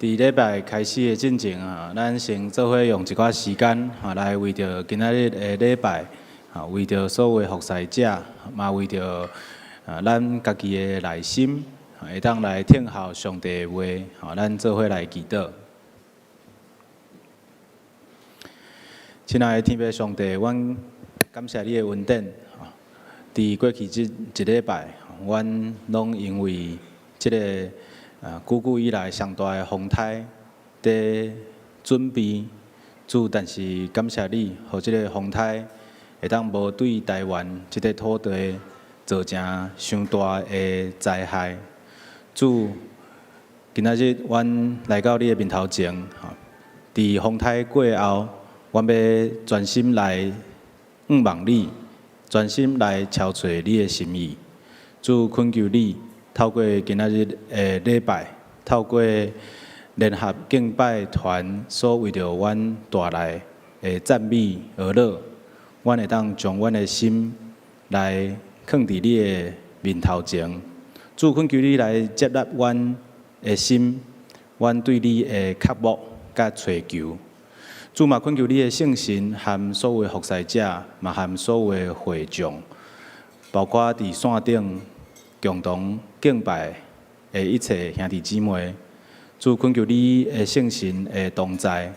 伫礼拜开始的进前啊，咱先做伙用一寡时间来为着今仔日的礼拜为着所有服侍者，嘛为着咱家己的内心，会当来听候上帝的话，咱做伙来祈祷。亲爱的天父上帝，阮感谢你的恩典。伫过去这一礼拜，阮拢因为这个久以来上大的风台在准备，主，但是感谢你，互这个风台会当无对台湾这个土地造成伤大的灾害。主，今仔日阮来到你的面头前，伫风台过后，阮要专心来望你，专心来敲找你的心意。主，恳求你透过今仔日的礼拜，透过联合敬拜团所为着阮带来的赞美而乐，阮会当将阮的心来放伫你的面头前。主，恳求你来接纳阮的心，阮对你的渴慕甲追求。主嘛，恳求你的圣神和所有的服侍者，嘛和所有的会众，包括伫线顶共同敬拜的一切兄弟姊妹。主，恳求你的圣神的同在，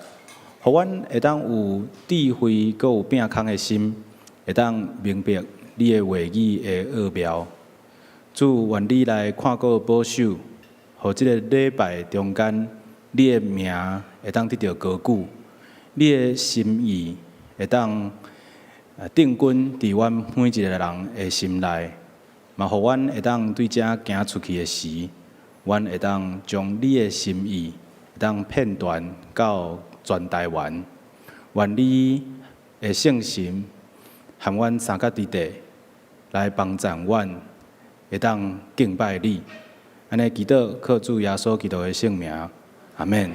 互阮会当有智慧，阁有摒空的心，会当明白你的话语的奥妙。主，愿你来看顾保守，互这个礼拜中间，你的名会当得到高举。你的心意会当定根伫阮每一个人的心内，嘛，互阮会当对遮行出去的时，阮会当将你的心意会当片段到全台湾。愿你的圣神和阮三角之地来帮助阮，会当敬拜你。安尼祈祷，靠主耶稣基督的圣名，阿免。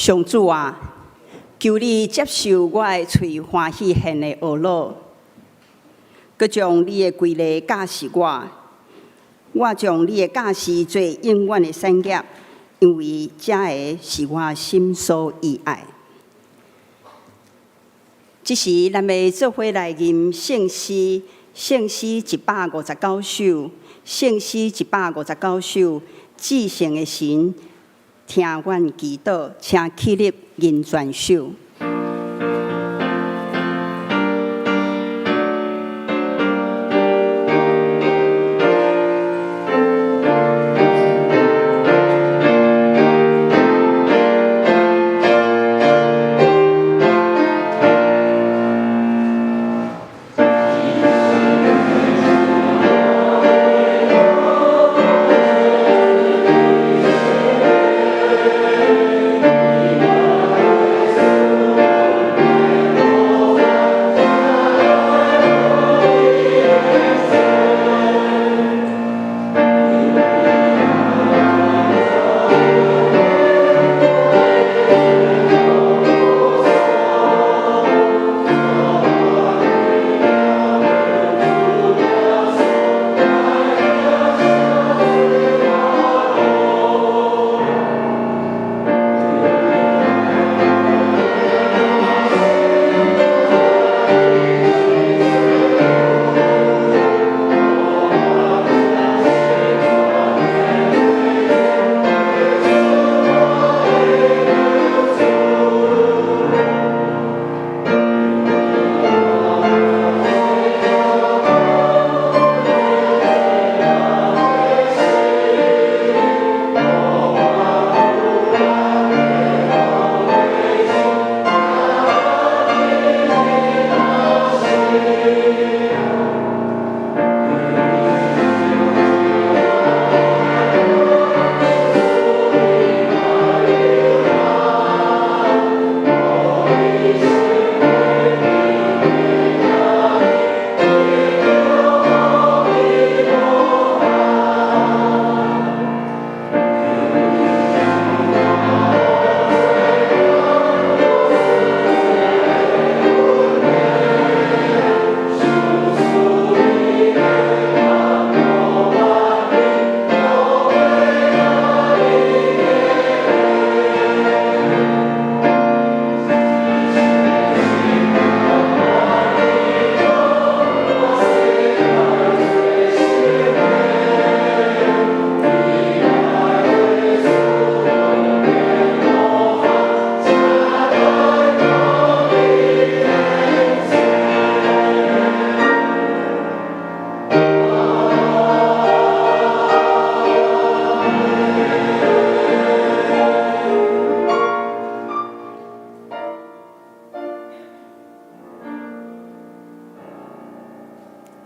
上主啊，求你接受我的喙欢喜献的蚵螺，佮将你的规例教示我。我将你的教示做永远的产业，因为这个是我心所意爱。这时，咱要做伙来吟圣诗，圣诗159首，圣诗159首，至圣的神，听阮祈祷，请起立吟全首。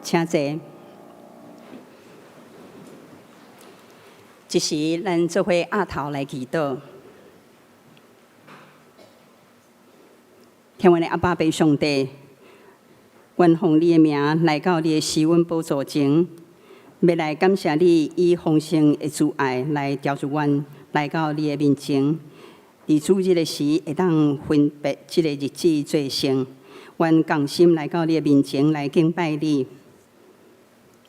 请坐。这时，咱做伙压头来祈祷。天阮的阿爸父上帝，愿奉你的名来到你的施恩宝座前，要来感谢你以丰盛的慈爱来调助阮来到你的面前。伫主日的时，会当分别这个日子做成。愿共心来到你的面前来敬拜你。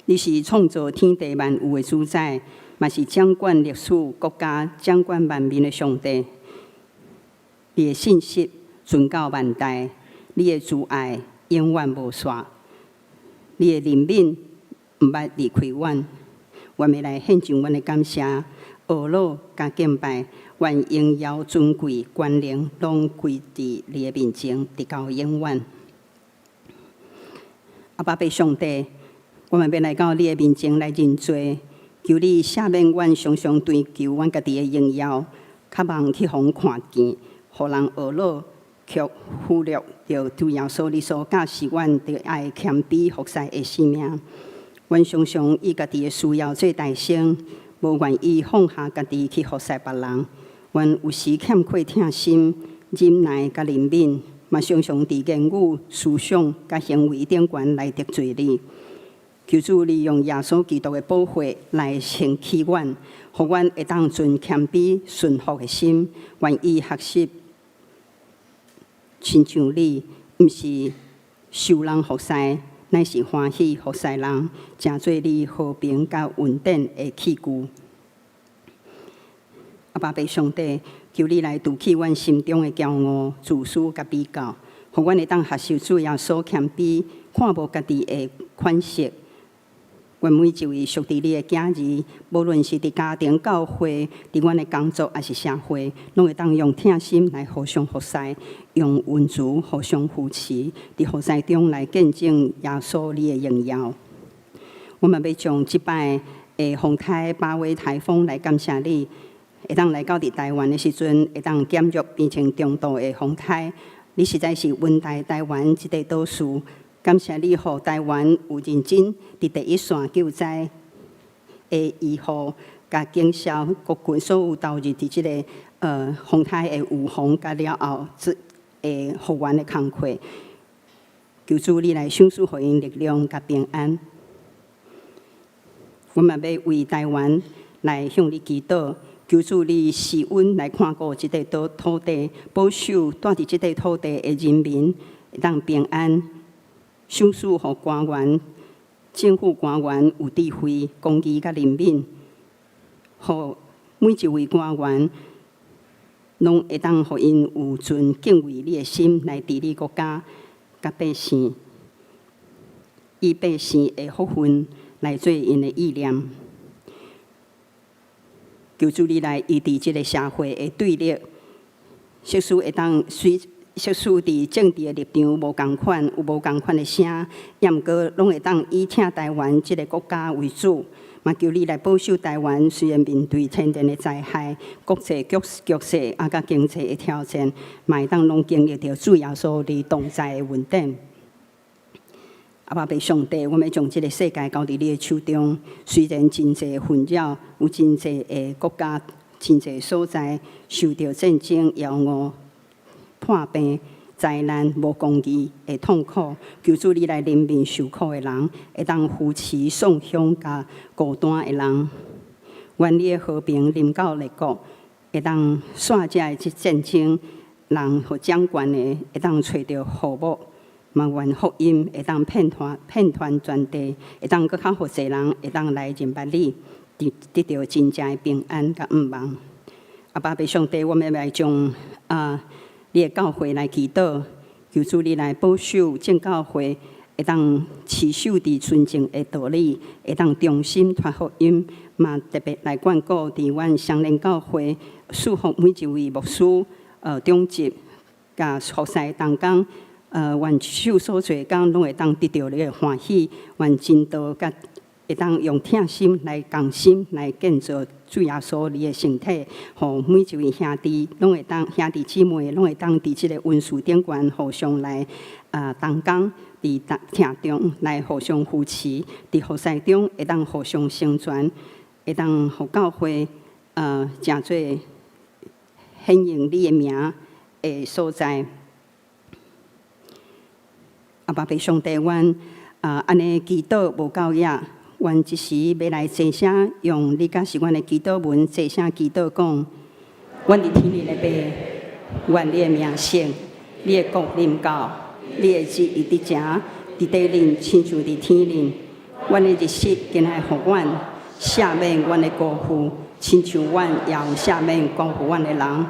你是创造天地万有的主宰，嘛是掌管历史国家、掌管万民的上帝。你的信息存到万代，你的慈爱永远无煞，你的怜悯毋捌离开阮。我们来献上阮的感谢、懊恼甲敬拜，愿荣耀、尊贵、权能，拢归伫你的面前，直到永远。阿爸父上帝，我们要来到你的面前来认罪，求你赦免阮常常追求阮家己的荣耀，渴望去互看见，互人懊恼，却忽略着主耶稣你所教示阮着爱谦卑服侍的生命。阮常常以家己的需要做大先，无愿意放下家己去服侍别人。阮有时欠缺疼心、忍耐甲怜悯，嘛常常伫言语、思想甲行为顶悬来得罪你。求主利用耶稣基督的保护来升起阮，互阮会当存谦卑顺服的心，愿意学习亲像你，毋是受人服侍，乃是欢喜服侍人，成做你和平甲稳定的器具。阿爸爸上帝，求你来除去阮心中的骄傲、自私甲比较，互阮会当学习主耶稣谦卑，看无家己的款式。阮每一位属伫你的囝儿，无论是伫家庭、教会、伫阮的工作，还是社会，拢会当用疼心来互相服侍，用温柔互相扶持，伫服侍中来见证耶稣你的荣耀。我们要将即摆的风台巴威台风来感谢你，会当来到伫台湾的时阵，会当减弱变成中度的风台。你实在是温台台湾即个岛屿。感谢你，互台湾有认真伫第一线救灾的医护、甲警消、国军所有投入伫即个风台的预防甲了后的复原的工课。求主你来赏赐互因力量甲平安。我们要为台湾来向你祈祷，求主你施恩来看顾即个土地，保守住伫即个土地的人民会当平安。赏赐互官员、政府官员有智慧、公义甲灵敏，互每一位官员拢会当互因有存敬畏你的心来治理国家甲百姓，以百姓的福分来做因的意念。求主你来医治即个社会的对立，即使会当即使伫政治的立场无共款，有无共款的声，也毋过拢会当以挺台湾即个国家为主。嘛求你来保守台湾，虽然面对天然的灾害、国际局势甲经济的挑战，嘛会当拢经历着主耶稣你同在的稳定。阿爸爸上帝，我们将即个世界交伫你的手中。虽然真济纷扰，有真济的国家、真济所在受到战争、妖恶、破病、灾难、无公义的痛苦，求主你来怜悯受苦的人，会当扶持送乡甲孤单的人。愿你的和平临到列国，会当煞遮即战争，人和掌权的会当找到和睦。嘛愿福音会当遍传全地，会当搁较互济人会当来认捌你，得到真正的平安甲毋忘。阿爸爸上帝，我们来将你的教会来祈祷，求主你来保守正教会，会当持守伫纯正的道理，会当忠心传福音，嘛特别来眷顾伫阮双连教会，祝福每一位牧师、长职甲服侍同工，愿受所做工拢会当得到你的欢喜，愿真道甲会当用疼心来共心来建造主耶稣你的身体，互每一位兄弟拢会当兄弟姊妹拢会当伫即个温树顶悬互相来同工，伫听中来互相扶持，伫服侍中会当互相成全，会当互教会诚做显扬你的名的所在。阿爸爸上帝，阮安尼祈祷无够野。阮即时要来坐声，用你甲是阮的祈祷文坐声祈祷讲：阮伫天里的爸，愿你的名圣，你的国临到，你的旨意伫遮，伫地里亲像伫天里。阮的日息今日互阮，赦免阮的过负，亲像阮也有赦免辜负阮的人。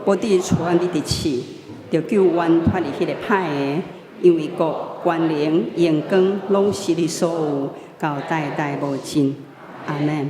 无伫厝阮你伫试，着救阮脱离迄个歹的，因为国、权能、荣光，拢是你所有。到代代无尽，阿门。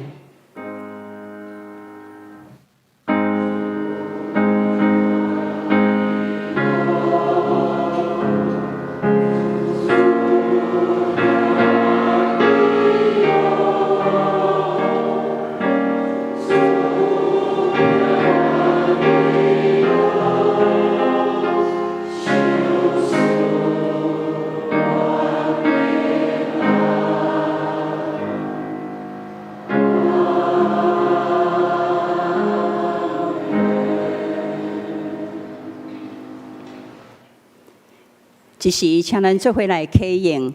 即时，请咱做伙来启用，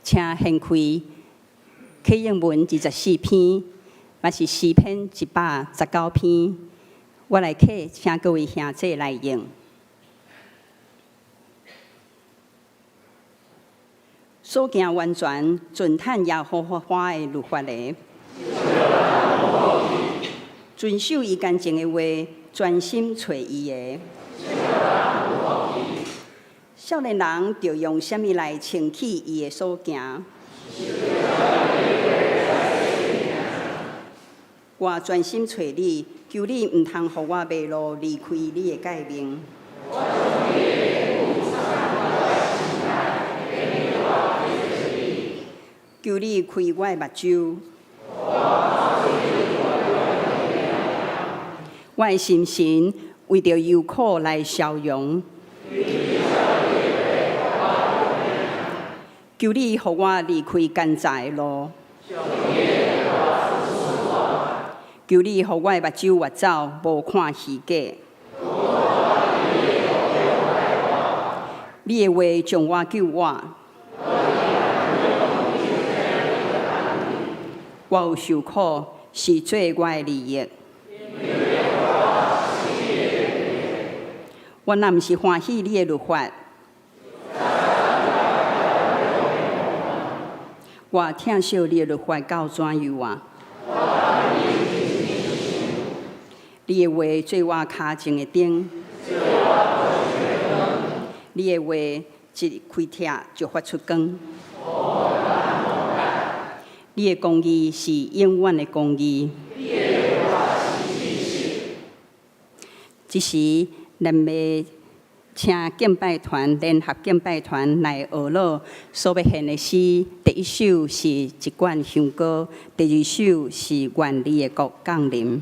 请掀开启用文24篇，也是诗篇119篇。我来启，请各位兄姐来用。所行完全遵趁耶和华的律法的，遵守伊干净的话，专心找伊的。少年人着用什么来清起伊的所行？我专心找你，求你毋通互我迷路，离开你的诫命。求你开我的目睭，我的心神为着忧苦来消融。求你互我离开奸诈的路，求你互我的目睭越走，无看虚假。你的话将我救我，我有受苦，是做我的利益。我若毋是欢喜你的律法，我疼惜你的律法到怎样啊？你的话做我脚前的灯，你的话一开帖就发出光。你的公义是永远的公义。这时，咱要请敬拜团联合敬拜团来学乐所要献的诗。第一首是一贯香歌，第二首是愿你的国降临。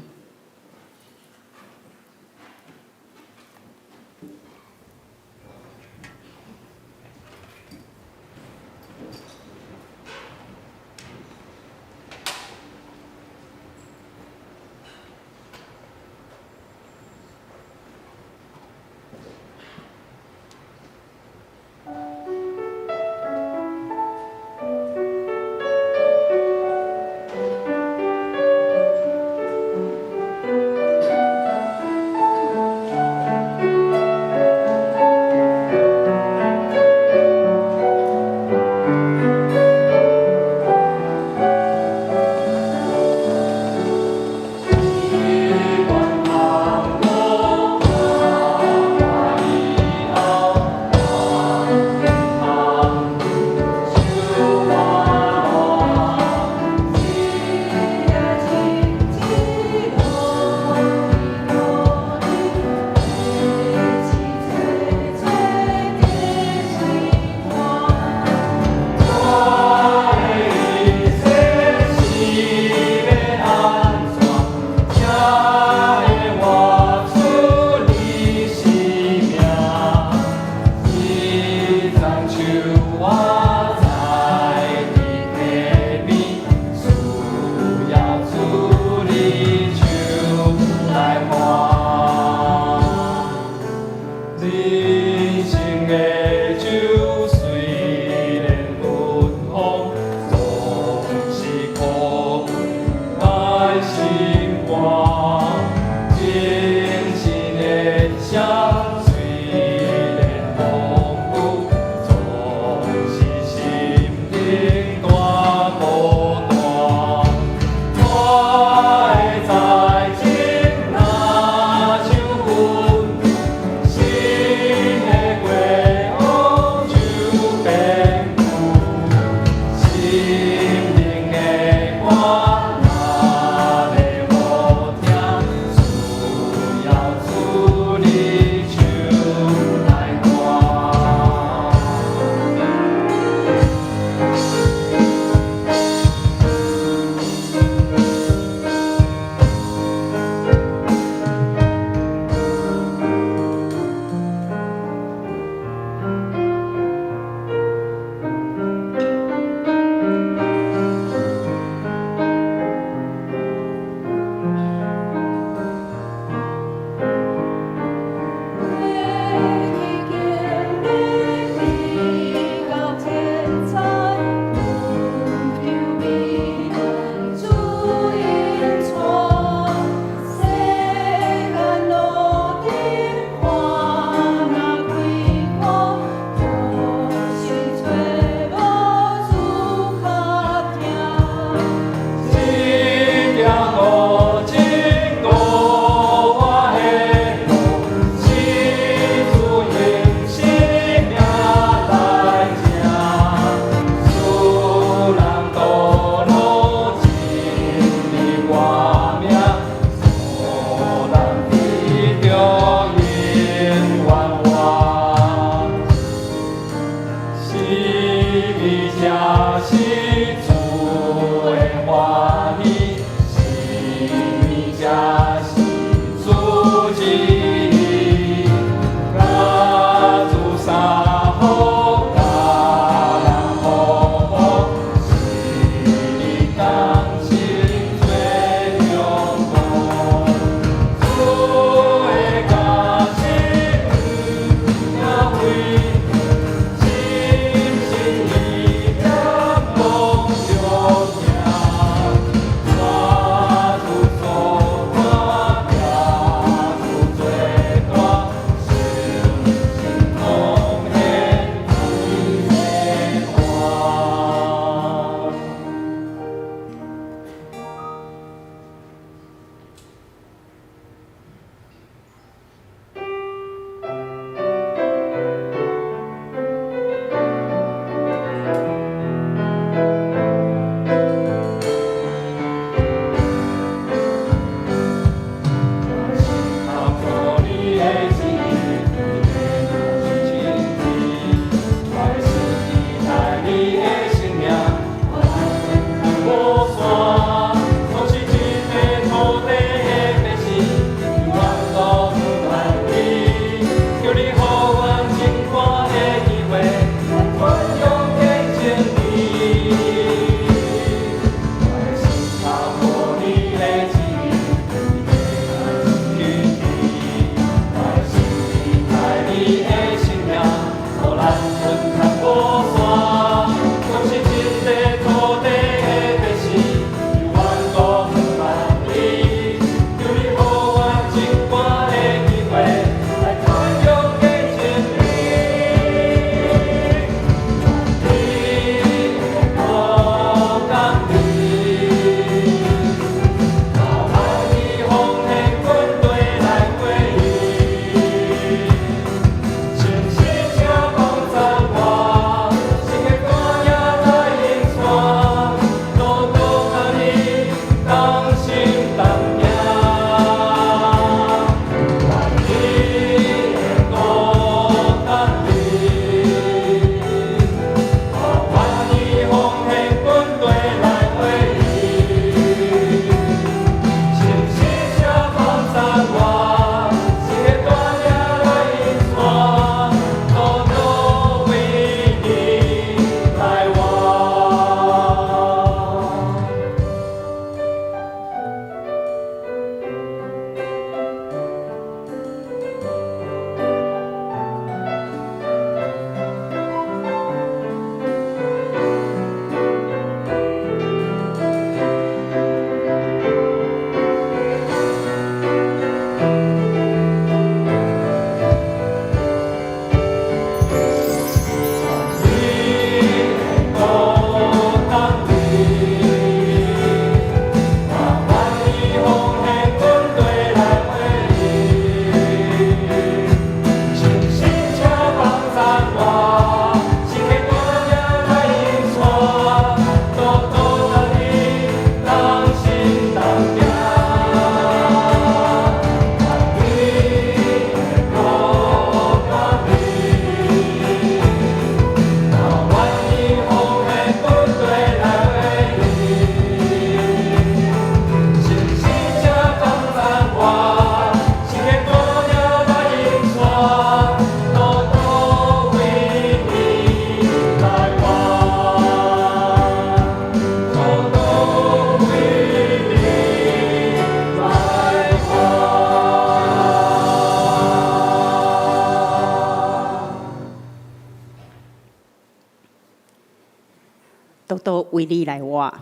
多多为你来活。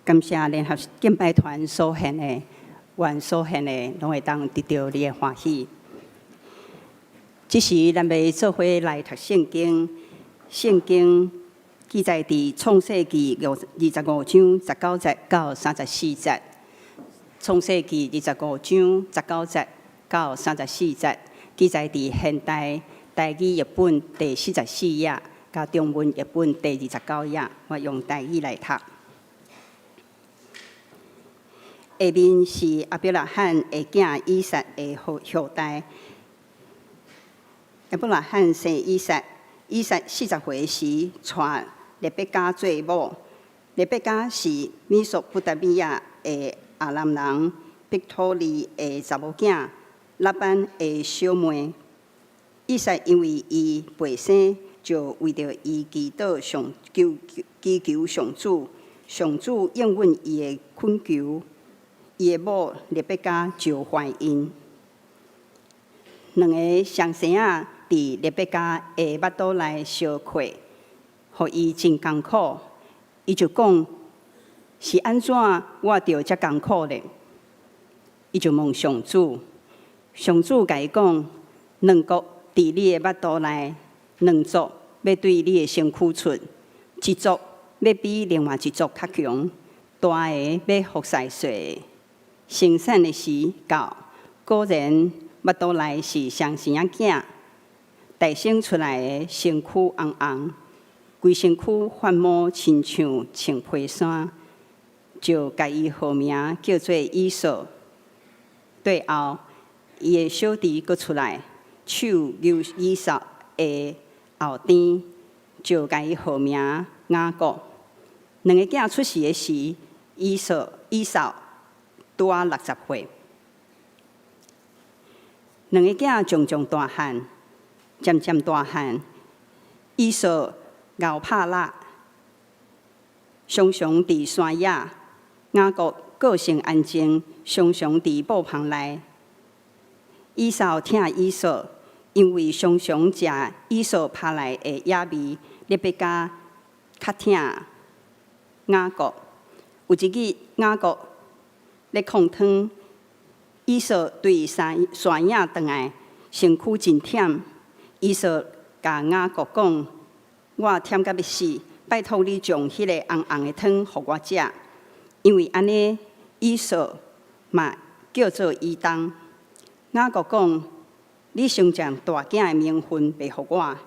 感谢联合敬拜团所献的，愿所献的拢会当得到你的欢喜。这时，咱要做伙来读圣经。圣经记载伫创世纪25章19节到34节。创世纪25章19节到34节，记载伫现代台语译本第44页，甲中文译本第29页。我用台语来读。下面是亚伯拉罕的囝以撒的后代。亚伯拉罕生以撒，以撒40岁时娶列比加做某。列比加是美索不达米亚的阿兰人毕托利的查某囝，拉班的小妹。以撒因为伊背生，就为着伊祈祷祈求上主，上主应允伊的恳求。伊的某列比加就怀孕，两个双生仔伫列比加的腹肚内相亏，互伊真艰苦。伊就讲：是安怎我着遮艰苦呢？伊就问上主，上主甲伊讲：两国伫你的腹肚内，两族要对你的身躯出，一族要比另外一族较强，大个要服侍小个。生产的时到，果然腹肚内是双生仔囝，诞生出来的身躯红红，规身躯发毛，亲像穿皮衫，就甲伊号名叫做以扫。对后，伊的小弟佫出来，手扭以扫的后端，就甲伊号名雅各。两个囝出世的时，以扫拄啊60岁。两个囝渐渐大汉，渐渐大汉，以扫熬拍蜡，常常伫山野；雅各个性安静，常常伫布棚内。以扫疼以扫，因为常常食以扫拍来的野味，列比加较疼雅各。有一日，雅各咧控汤，以扫对山野转来，身躯真忝。以扫甲雅各讲：“我忝甲要死，拜托你将迄个红红的汤互我食。”因为安尼，以扫嘛叫做以东。雅各讲：“你先将大囝的名分卖互我。”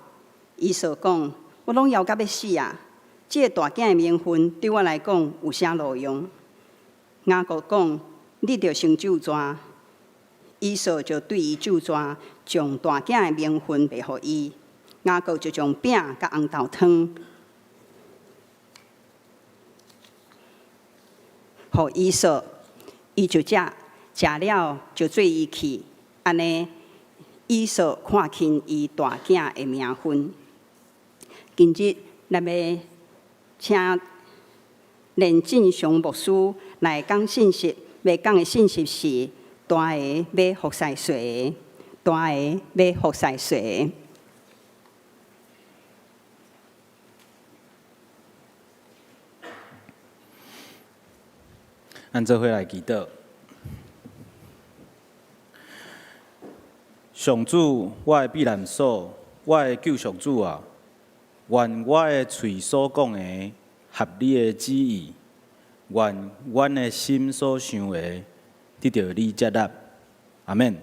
以扫讲：“我拢枵甲要死啊！这个大囝的名分对我来讲有啥路用？”雅各讲：“你着先咒詛。”以扫就对伊咒詛，将大囝的名分卖互伊。雅各就将饼甲红豆汤，互以扫，伊就食了就做伊去。安尼，以扫看轻伊大囝的名分。今日咱要请连正常牧师来讲信息，要讲的信息是：大个要服侍小个，大个要服侍小个。咱做伙来祈祷。上主，我的避难所，我的救赎主啊，愿我的嘴所讲的合你的旨意，愿阮的心所想的得到你接纳。阿免。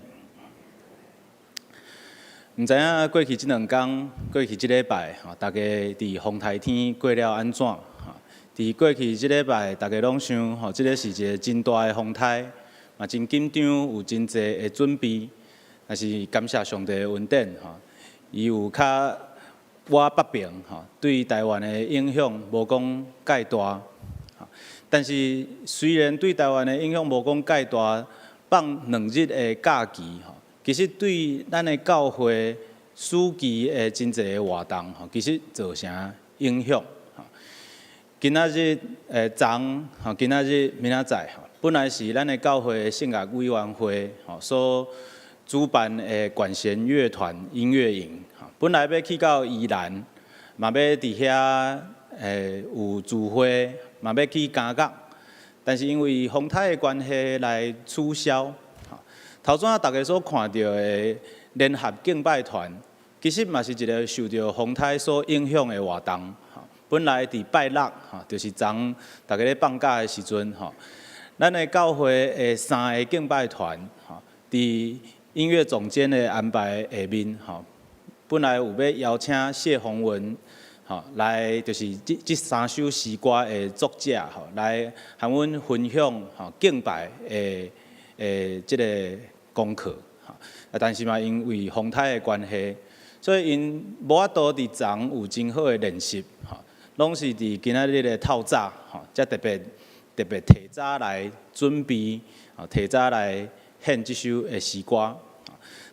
毋知影过去即2天，过去即礼拜，大家伫风台天过了安怎？伫过去即礼拜，大家拢想，即个是一个真大的风台，嘛真紧张，有真侪的准备。但是感谢上帝的恩典，伊有较我北平，对台湾的影响无讲介大。但是虽然对台湾的影响无讲介大，放2日的假期，其实对咱的教会暑期的真侪的活动，其实造成影响。今仔日今仔日明仔载，本来是咱的教会的圣乐委员会所主办的管弦乐团音乐营，本来要去到宜兰，嘛要伫遐有聚会，嘛要去加角，但是因为风台的关系来取消。头先大家所看到的联合敬拜团，其实嘛是一个受到风台所影响的活动。本来伫拜六，就是昨大家咧放假的时阵，咱的教会的3个敬拜团，伫音乐总监的安排下面，本来有要邀请谢宏文，来就是这3首诗歌的作者，来和阮分享敬拜的这个功课，但是嘛因为风台的关系，所以因无法度伫昨有真好的练习，拢是伫今仔日的透早，才特别提早来准备，提早来献这首的诗歌。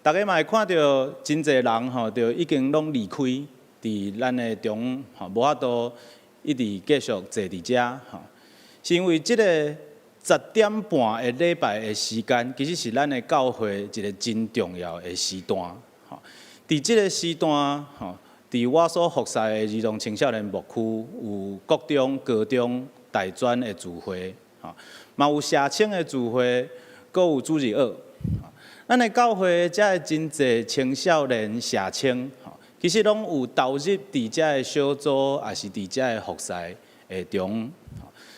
大家嘛会看到真侪人就已经拢离开，伫咱的中无法度一直继续坐伫遮，是因为即个10点半的礼拜的时间，其实是咱的教会一个真重要的时段。伫即个时段，伫我所服侍的儿童青少年牧区，有国中、高中、大专的聚会，嘛有社青的聚会，阁有主日学。咱的教会遮的真侪青少年社青，其实拢有投入伫遮的小组，也是伫遮的服侍的中，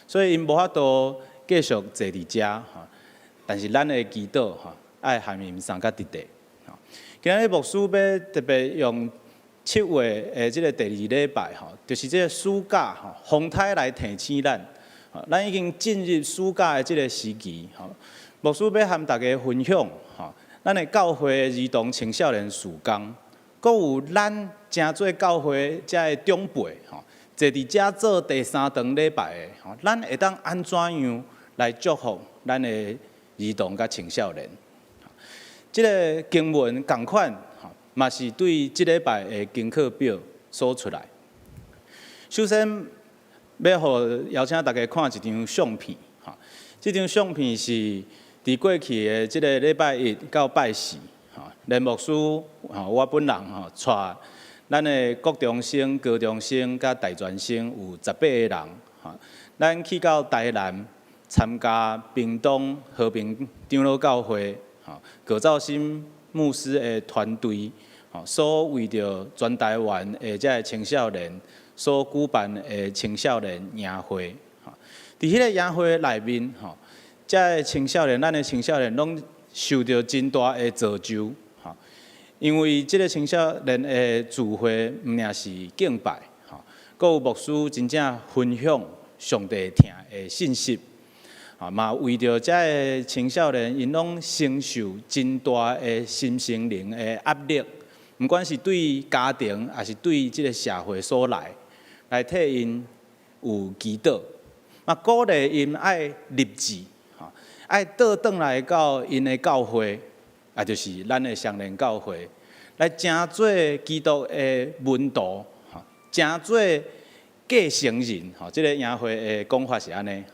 所以因无法度继续坐伫遮，但是咱的祈祷爱含因参加伫地。今日牧师要特别用7月的这个第2礼拜，就是这个暑假风台来提醒咱，咱已经进入暑假的这个时期，牧师要和大家分享，咱的教会儿童青少年事工，阁有咱真做教会遮的长辈，坐伫遮做第3堂礼拜的，咱会当安怎样来祝福咱的儿童甲青少年？这个经文同款，嘛是对这礼拜的功课表所出来。首先，要邀请大家看一张相片，这张相片是伫过去的这个礼拜1到拜4，连牧师我本人带咱的国中生、高中生甲大专生有18个人，咱去到台南参加屏东和平长老教会。葛兆新牧师的团队，所为着全台湾的这个青少年所举办的青少年营会，伫迄个营会内面，这个青少年，咱的青少年拢受到真大的造就，因为这个青少年的聚会，毋仅是敬拜，阁有牧师真正分享上帝听的信息。嘛为着遮个青少年，因拢承受真大的心灵的压力，毋管是对家庭，还是对即个社会所来替因有祈祷，嘛鼓励因爱立志，爱倒转来到因的教会，也就是咱的双连教会，来正做基督的门徒，正做继承人。即个营会的讲法是安尼。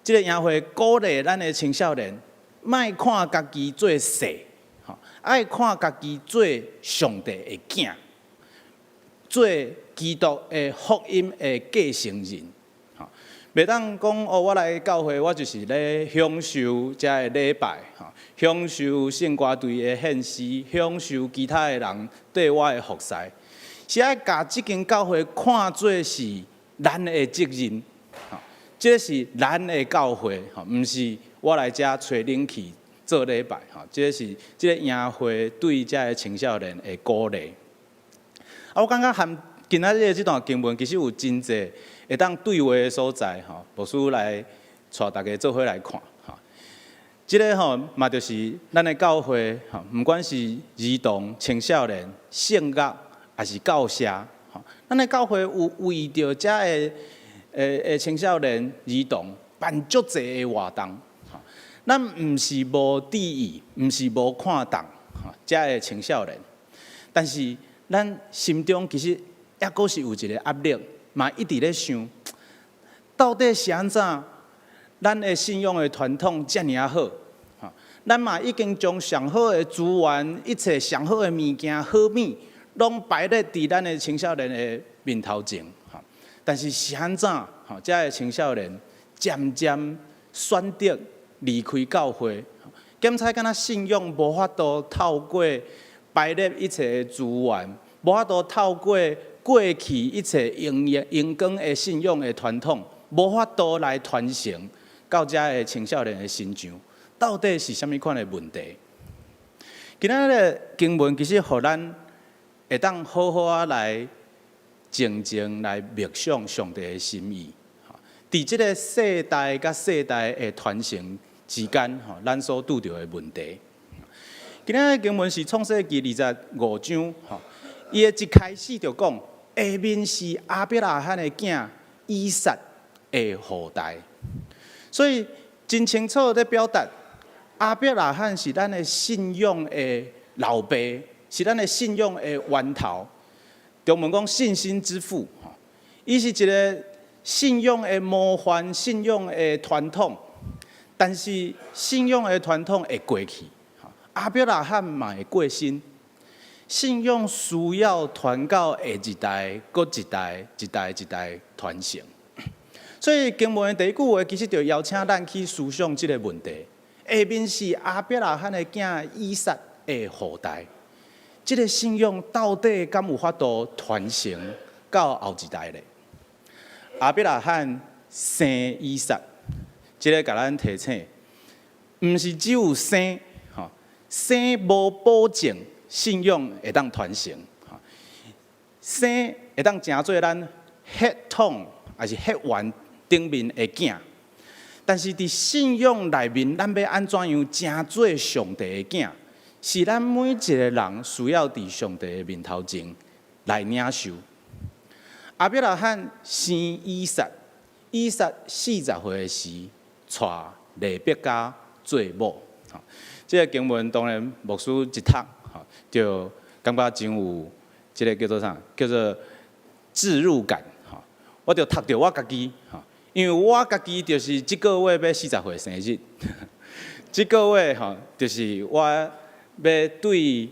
这个营会鼓励咱的青少年，莫看家己做神，爱看家己做上帝的囝，做基督的福音的继承人。袂当讲哦，我来教会，我就是咧享受这个礼拜，享受圣歌队的献诗，享受其他的人对我的服侍，是爱把这间教会看作是咱的责任。这是咱的教会，毋是我来遮吹冷气做礼拜，这是这个营会对这个青少年的鼓励。我感觉含今仔日的这段经文，其实有真侪会当对话的所在，牧师来带大家做伙来看。这个嘛就是咱的教会，毋管是儿童、青少年、圣乐，还是教社，咱的教会有为着这个。青少年、儿童办足侪的活动，咱毋是无注意，毋是无看重，遮个青少年，但是咱心中其实抑阁是有一个压力，嘛一直咧想，到底是安怎？咱的信用的传统遮尔好，咱嘛已经将上好的资源、一切上好的物件、好米，拢摆咧伫咱的青少年的面头前。但是是安怎？这个青少年渐渐选择离开教会，检查敢若信仰无法度透过摆列一切的资源，无法度透过过去一切用光的信仰的传统，无法度来传承到这个青少年的身上，到底是啥物款的问题？今仔日经文其实互咱会当好好啊来静静来默想上帝的心意。伫即个世代甲世代的传承之间，咱所拄到的问题。今仔日经文是创世纪25章，伊的一开始就讲，下面是亚伯拉罕的囝以撒的后代，所以真清楚在表达，亚伯拉罕是咱的信仰的老爸，是咱的信仰的源头。中文讲信心之父，伊是一个信仰的模范，信仰的传统。但是信仰的传统会过去，亚伯拉罕嘛会过身。信仰需要传到下一代、搁一代、一代一代传承。所以经文的第一句话，其实就邀请咱去思想这个问题：下面是亚伯拉罕的囝以撒的后代，这个信仰到底敢有法度传承到后一代咧？亚伯拉罕生以撒。即个甲咱提醒，毋是只有生，生无保证信仰会当传承，生会当成做咱血统还是血缘顶面的囝，但是伫信仰内面，咱要安怎样成做上帝的囝，是咱每一个人需要伫上帝的面头前来领受。亚伯拉罕生以撒，以撒40岁的时，娶利百加做某，这个经文当然牧师一读，就感觉真有这个叫做啥？叫做置入感，我就读到我家己，因为我家己就是这个月要40岁生日，这个月就是我要对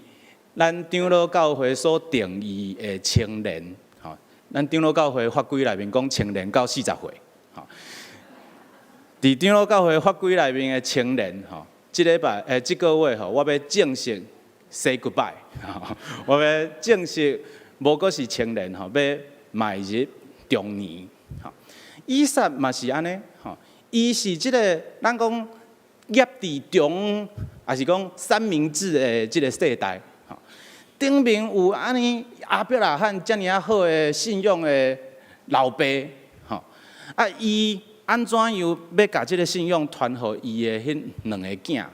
咱长老教会所定义的青年，咱长老教会法规内面讲青年到40岁。伫长老教会法规内面的青年，这个月我要正式 say goodbye， 我要正式无阁是青年，要迈入中年。以撒嘛是安尼，伊是这个咱讲业伫中，还是讲三明治的这个世代，顶面有安尼亚伯拉罕遮尔好的信仰的老爸，伊。安怎样要甲即个信仰传予伊的迄两个囝？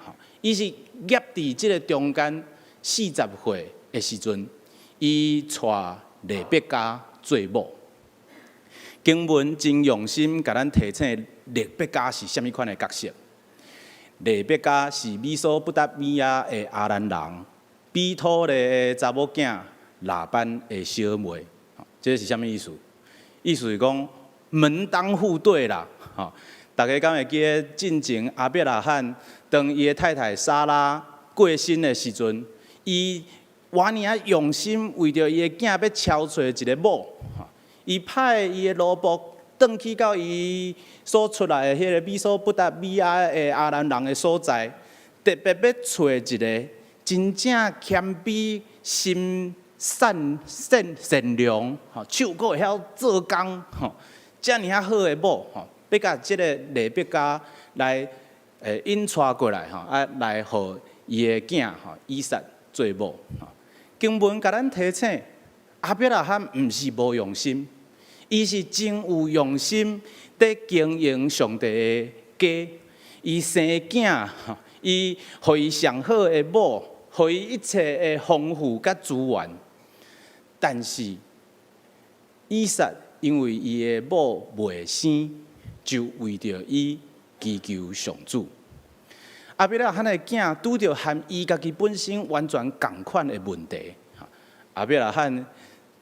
伊是业伫即个中间40岁的时阵，伊娶利百加做某。经文真用心，甲咱提醒利百加是虾米款的角色？利百加是米索不达米亚的阿兰人，比土的查某囝拉班的小妹。这是虾米意思？意思是讲门当户对啦。大家敢会记得进前亚伯拉罕当伊的太太莎拉过身的时阵，伊偌尔用心为着伊的囝要敲找一个某，伊派伊的奴仆转去到伊所出来的迄个米索不达米亚的阿兰人的所在，特别要找一个真正谦卑、心善良，手阁会晓做工，遮尔好的某。要甲即个利百加来引带过来来互伊的囝以撒做某。经文甲咱提醒，亚伯拉罕毋是无用心，伊是真有用心在经营上帝的家。伊生囝，伊互伊上好的某，互伊一切的丰富甲资源。但是以撒因为伊的某未生。就为着伊祈求上主，亚伯拉罕的囝拄着和伊家己本身完全同款的问题。亚伯拉罕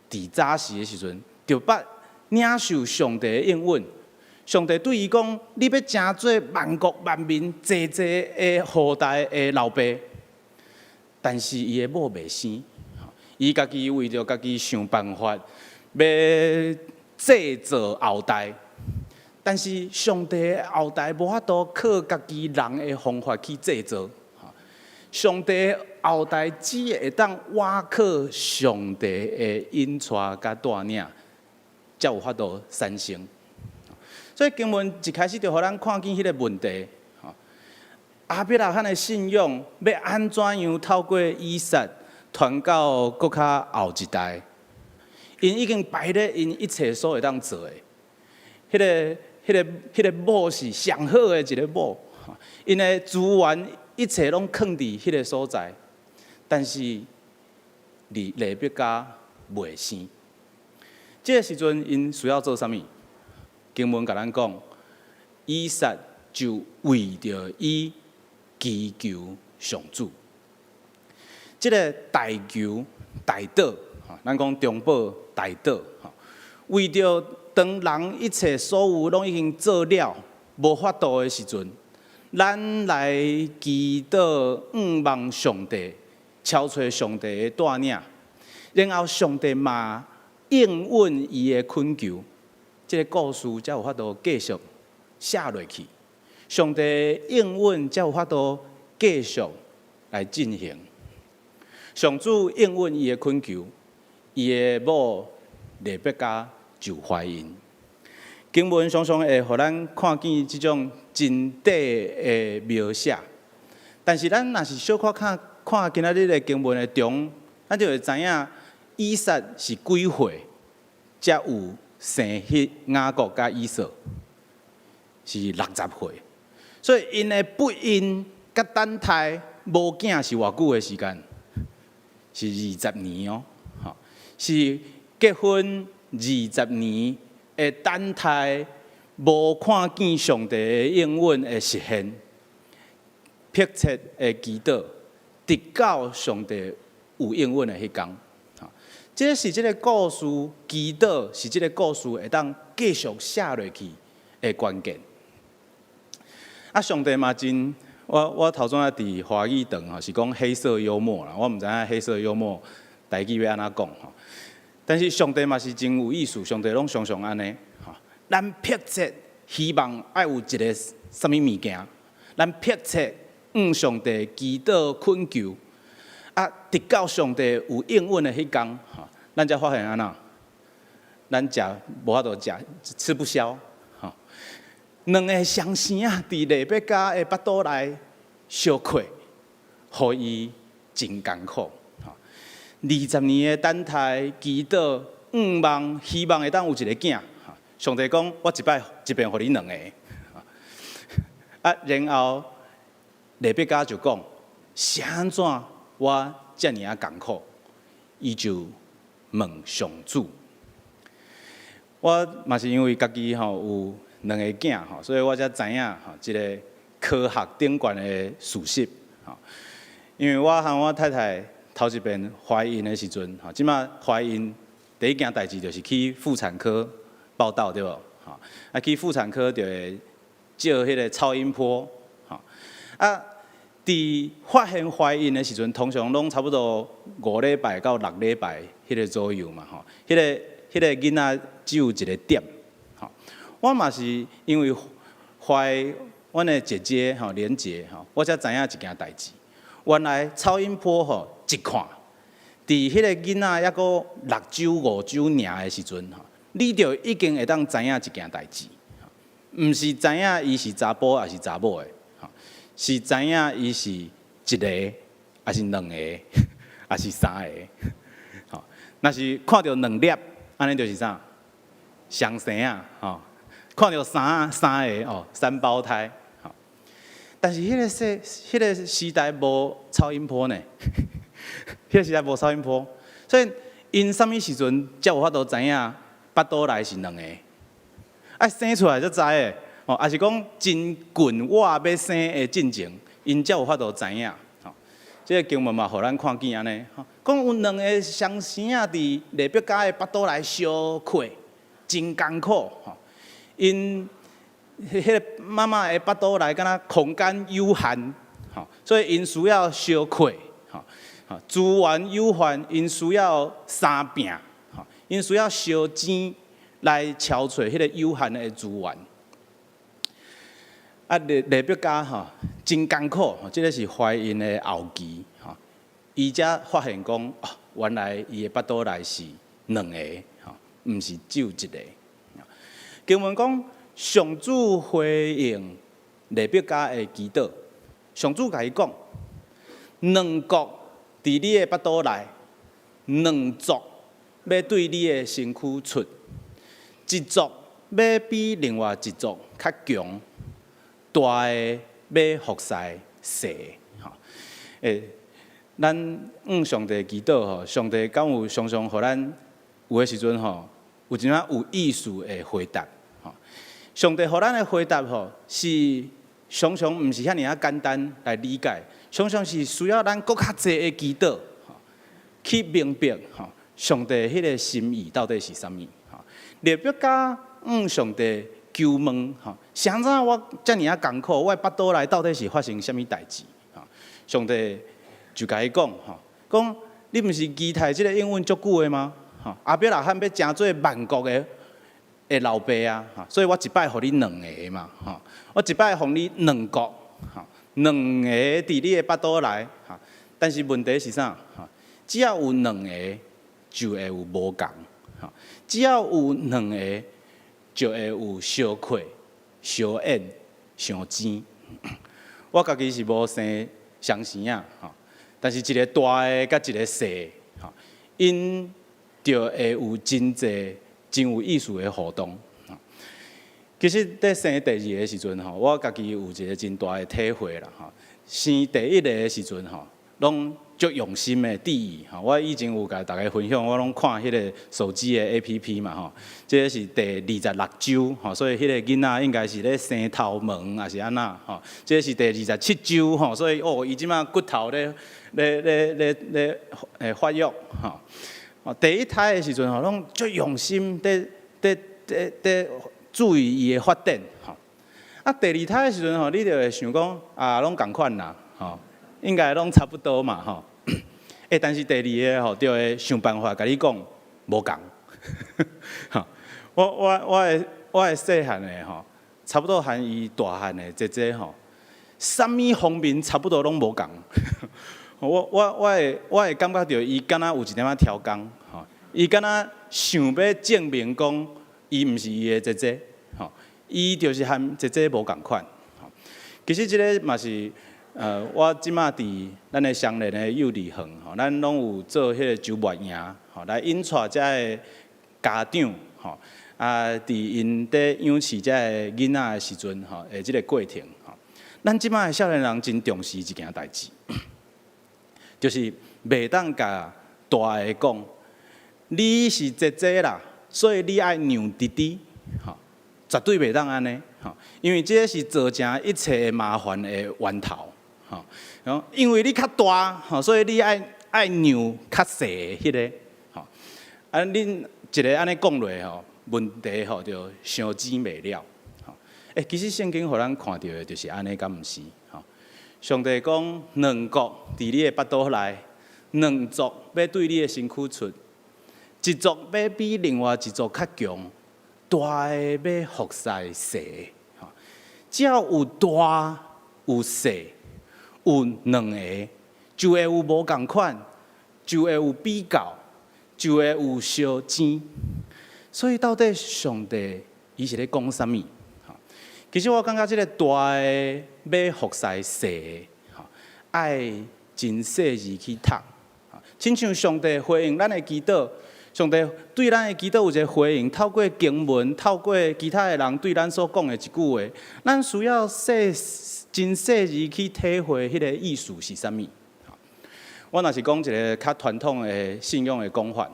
伫早时的时阵，就捌领受上帝的应允。上帝对伊讲：“你要成做万国万民济济的后代的老爸。”但是伊的某未生，伊家己为着家己想办法，要制造后代。但是上帝的后代无法度靠家己人的方法去制造，上帝的后代只会当倚靠上帝的引带甲带领，才有法度产生。所以经文一开始就互咱看见迄个问题，亚伯拉罕的信仰要安怎样透过以撒传到搁较后一代？因已经摆咧因一切所会当做的，迄个某是上好的一个某，因的资源一切拢藏伫迄个所在，但是利别家袂生。这个时阵，因需要做啥物？经文甲咱讲，以撒就为着伊祈求上主。这个大求大祷，咱讲中保大祷，为着当人一切所有拢已经做了，无法度的时阵，咱来祈祷，望上帝，敲找上帝的带领，然后上帝嘛应允伊的恳求，这个故事才有法度继续写落去。上帝应允才有法度继续来进行。上主应允伊的恳求，伊的某利百加就怀孕。经文常常会互咱看见这种真谛的描写，但是咱若是小可看今仔日的经文的中，咱就会知影以撒是几岁才有生迄雅各甲以扫，是60岁。所以因的不孕甲等待无囝是偌久的时间？是20年哦，是结婚20年的等待，无看见上帝的应允的实现，迫切的祈祷，直到上帝有应允的迄天。这是这个故事，祈祷是这个故事会当继续写落去的关键。上帝嘛真。我头先啊伫华语堂是讲黑色幽默啦，我毋知影黑色幽默台语要安怎讲但是上帝嘛是真有意思，上帝拢常常安尼咱迫切希望爱有一个什么物件，咱迫切上帝祈祷恳求直到上帝有应允的迄天咱才发现安怎，咱食无法度食，吃不消。两个双生伫利百加的腹肚内相亏，互伊真艰苦。20年的等待、祈祷、望，希望会当有一个囝。上帝讲：我一遍互你两个。然后利百加就讲：是安怎我遮尔啊艰苦？伊就问上主。我嘛是因为家己有两个囝所以我才知影这个科学顶悬的事实因为我和我太太头一遍怀孕的时阵即马怀孕第一件代志就是去妇产科报到，对无？去妇产科就会照迄个超音波伫发现怀孕的时阵，通常拢差不多5礼拜到6礼拜迄个左右嘛迄个囡仔只有一个点。我嘛是因为怀阮的姐姐连结我才知影一件代志。原来超音波一看，伫迄个囡仔还阁6周5周尔的时阵你就已经会当知影一件代志，毋是知影伊是查甫还是查某的，是知影伊是一个还是两个还是3个。若是看到2粒，安尼就是啥？双生啊看到三个3胞胎，但是迄个时代无超音波呢，迄个时代无超音波，所以因什么时阵才有法度知影腹肚内是2个？生出来才知的，还是讲真近我要生的进程，因才有法度知影。这个经文嘛，互咱看见安尼，讲有2个双生伫利百加的腹肚内相亏，真艰苦。因迄个妈妈的腹肚内敢若空间有限，所以因需要相亏，资源有限，因需要3拼，因需要烧钱来敲找迄个有限的资源。啊，列表家吼真艰苦，即个是怀孕的后期吼，伊才发现讲哦，原来伊的腹肚内是2个吼，毋是只有1个。经文讲，上主回应列表家的祈祷，上主甲伊讲：2国伫你的腹肚内，2族要对你的身躯出，一族要比另外一族较强。大的要服侍小的，吼，咱上帝祈祷吼，上帝敢有常常互咱有诶时阵吼，有一仔有意思的回答，吼。上帝互咱的回答吼，是常常毋是遐尔啊简单来理解，常常是需要咱搁较济的祈祷，吼，去明白吼，上帝迄个心意到底是啥物，吼。列表家上帝求问吼，谁知我遮尔啊艰苦，我腹肚内到底是发生啥物代志？吼，上帝就甲伊讲吼，讲你毋是期待即个应允足久的吗？吼，后壁老汉要成做万国的老爸啊，吼，所以我一摆互你2个嘛，吼，我一摆互你2国，吼，2个伫你的腹肚内，吼，但是问题是啥？吼，只要有2个，就会有无共，吼，只要有2个。就会有相亏、相怨、相争。我家己是无生双生啊，吼，但是一个大的甲一个小的，吼，因就会有真侪真有意思的互动。其实，在生第2个时阵吼，我家己有一个真大的体会啦，吼。生第1个的时阵吼，拢足用心的注意吼，我以前有甲大家分享，我拢看迄个手机的 APP 嘛吼，这是第26周吼，所以迄个囡仔应该是咧生头毛还是安那吼，这是第27周吼，所以伊即马骨头咧发育吼。第1胎的时阵吼，拢足用心在注意伊的发展吼。啊，第2胎的时阵吼，你就会想讲啊，拢共款啦吼，应该拢差不多嘛吼。但是第2个吼，就会想办法甲你讲无共。吼，我的细汉的吼，差不多含伊大汉的姐姐吼，啥物方面差不多拢无共。我会感觉到伊敢若有一点仔挑工，吼，伊敢若想要证明讲伊毋是伊的姐姐，吼，伊就是和姐姐无共款。其实即个嘛是。我即马伫咱的双连的幼儿园吼，咱拢有做迄个周末营吼，来引带遮个家长吼，伫因伫养饲遮个囡仔的时阵吼，即个过程吼，咱即马的少年人真重视一件代志，就是袂当甲大个讲，你是姐姐啦，所以你爱让弟弟吼，绝对袂当安尼吼，因为这是造成一切麻烦的源头。吼，因为你较大，吼，所以你爱让较细的迄个，吼，恁一个安尼讲落吼，问题吼就相指袂了，吼。其实圣经互咱看到的就是安尼，敢毋是？吼，上帝讲2国伫你的腹肚内，2族要对你的身躯出，一族要比另外一族较强，大的要服侍小的，吼，只要有大有小。有2个，就会有无共款，就会有比较，就会有相争。所以到底上帝伊是咧讲啥物？其实我感觉即个大的要服侍小的，爱真细致去读。亲像上帝回应咱的祈祷，上帝对咱的祈祷有一个回应，透过经文，透过其他的人对咱所讲的一句话，咱需要真细致去体会迄个意思是啥物。我若是讲一个较传统的信仰的讲法，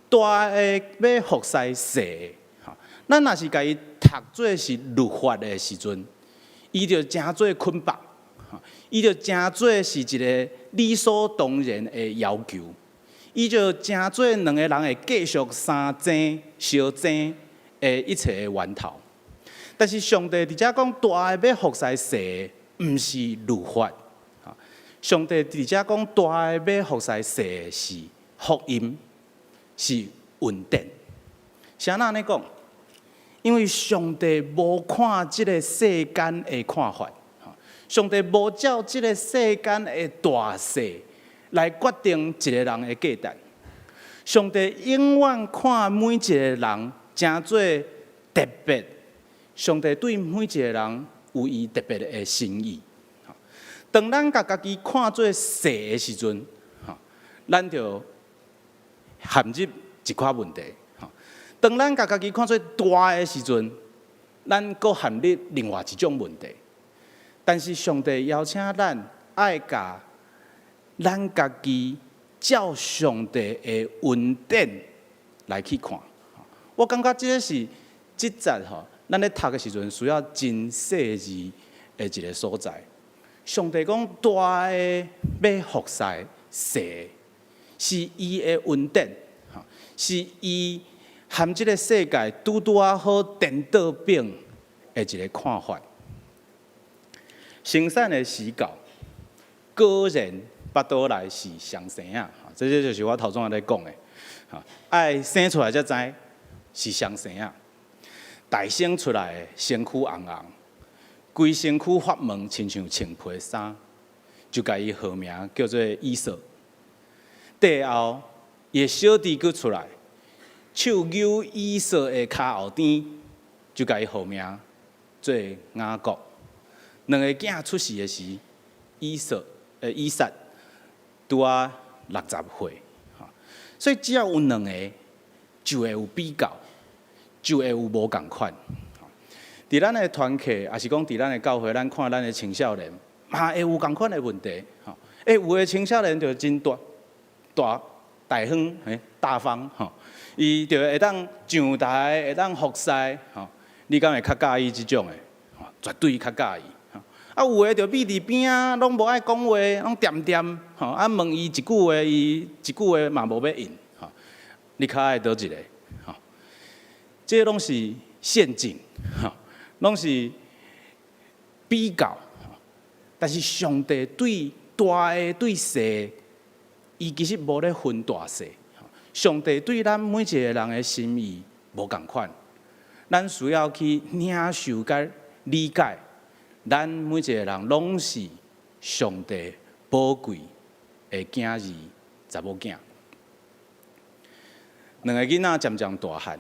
大的要服侍小的，咱若是家己读做是律法的时阵，伊就真做捆绑，伊就真做是一个理所当然的要求，伊就真做2个人会继续相争、相争的一切的源头。但是上帝伫遮讲大的要服侍小的，毋是律法。上帝伫遮讲大的要服侍小的是福音，是恩典。谁安尼讲？因为上帝无看即个世间的看法，上帝无照即个世间的大势来决定一个人的价值。上帝永远看每一个人真做特别，上帝对每一个人有伊特别的心意。当咱甲家己看做小的时阵，咱就陷入一寡问题。当咱甲家己看做大的时阵，咱阁陷入另外一种问题。但是上帝邀请咱爱甲咱家己照上帝的恩典来去看。我感觉这是即节咱咧读的时阵需要真细致的一个所在。上帝讲大的要服侍小的，是伊的恩典，是伊含即个世界拄拄啊好颠倒变的一个看法。生产的时候，果然巴倒来是上生啊！这就是我头先在讲的，爱生出来才知是上生啊。大生出来的身躯红红。规身躯发毛，亲像穿皮衫，就甲伊号名叫做以扫。帝后，伊的小弟佫出来，手揪以扫的骹后端，就甲伊号名做雅各。两个囝出世的时，以撒拄啊60岁，所以只要有两个，就会有比较，就会有无共款。伫咱的团契，也是讲伫咱的教会，咱看咱的青少年，嘛会有共款的问题。有的青少年就真大方，大方，伊就会当上台，会当服侍，你敢会较介意即种的？绝对较介意。有的就秘伫边啊，拢无爱讲话，拢恬恬，问伊一句话，伊一句话嘛无要应。你较爱倒一个？这拢是陷阱。拢是比较，但是上帝对大的对小的，伊其实无咧分大小。上帝对咱每一个人的心意无共款，咱需要去领受甲理解。咱每一个人拢是上帝宝贵的囝儿、查某囝。两个囡仔渐渐大汉，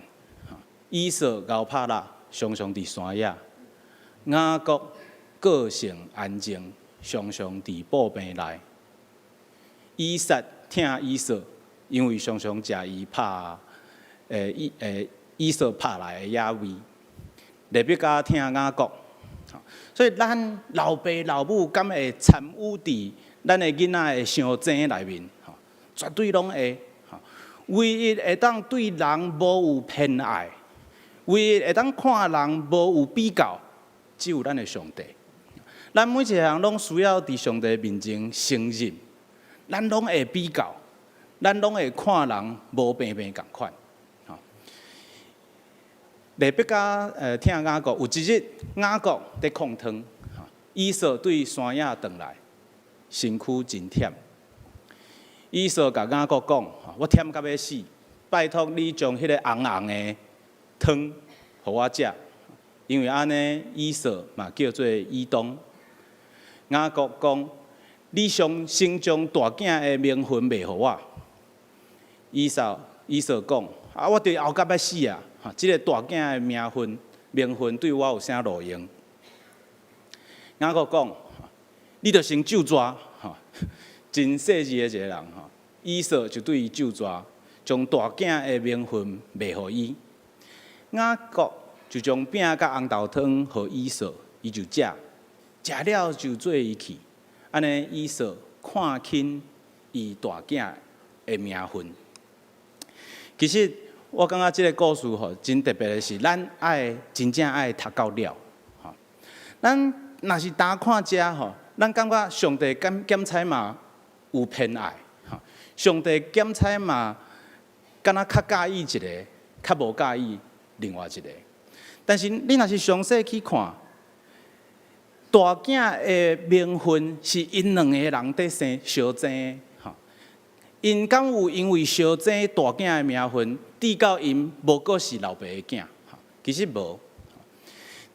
以扫咬拍啦。常常伫山野，雅各个性安静，常常伫布边内。以撒疼以扫，因为常常食伊以扫拍来的野味。利比加疼雅各，所以咱老爸老母敢会参与伫咱的囡仔的相争内面，绝对拢会。唯一会当对人无有偏爱。唯一会当看人无有比较，只有咱的上帝。咱每一个人拢需要伫上帝面前承认，咱拢会比较，咱拢会看人无平平共款。利比加听雅各，有一日雅各在控汤，以扫对山野转来，身躯真忝。以扫甲雅各讲：我忝到要死，拜托你将迄个红红的。汤，互我食，因为安尼以扫嘛叫做以东。雅各讲：你先将大囝的名分卖互我。以扫讲：我对后甲要死啊！即个大囝的名分对我有啥路用？雅各讲：你着先咒抓，真细致的一个人。以扫就对伊咒抓，将大囝的名分卖互伊。雅各就将饼甲红豆汤互以扫，伊就食，食了就做伊去。安尼以扫看轻伊大囝的名分。其实我感觉这个故事真特别的是，咱真正爱读到了。咱若是单看这咱感觉上帝检采嘛有偏爱，上帝检采嘛敢若较介意一个，较无介意。另外一个，但是你若是详细去看，大囝的名分是因两个人在相争的，因敢有因为相争大囝的名分，抵到因无过是老爸的囝？其实无。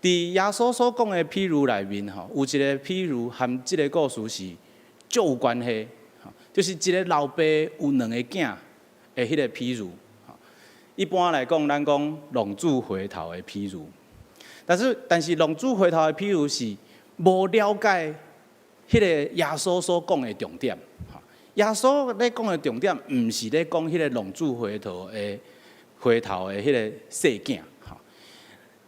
伫耶稣所讲的譬如内面，有一个譬如和这个故事是足有关系，就是一个老爸有2个囝的迄个譬如。一般来讲，咱讲浪子回头的譬如，但是浪子回头的譬如是无了解迄个耶稣所讲的重点。耶稣咧讲的重点，毋是咧讲迄个浪子回头的迄个细囝。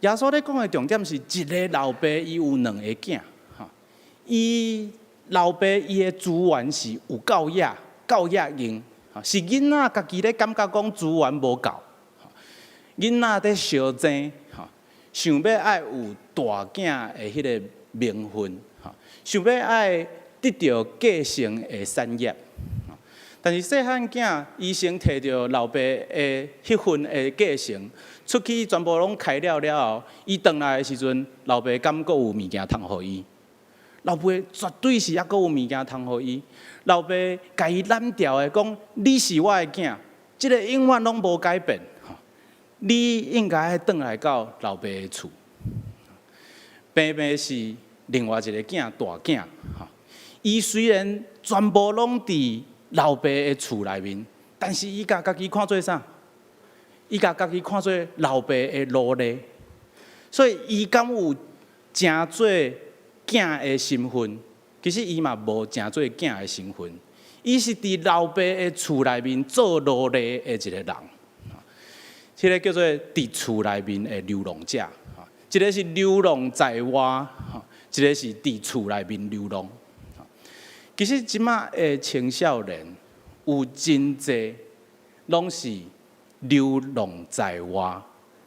耶稣咧讲的重点是一个老爸伊有2个囝，伊老爸伊的资源是有够野用，是囡仔家己咧感觉讲资源无够，囡仔咧小争，想要爱有大囝的迄个名分，想要爱得到继承的产业。但是细汉囝伊先摕到老爸的迄份的继承，出去全部拢开了后，伊回来的时阵，老爸敢阁有物件通互伊？老爸绝对是抑阁有物件通互伊。老爸甲伊揽调的讲，你是我的囝，即个永远拢无改变。你应该爱回来到老爸的厝。平平是另外一个囝大囝，伊虽然全部拢伫老爸的厝内面，但是伊家己看做啥？伊家己看做老爸的奴隶，所以伊敢有真做囝的身份？其实伊嘛无真做囝的身份，伊是伫老爸的厝内面做奴隶的一个人。这个叫做伫厝内面的流浪者，一个是流浪在外，一个是伫厝内面流浪。其实即马的青少年有真侪拢是流浪在外，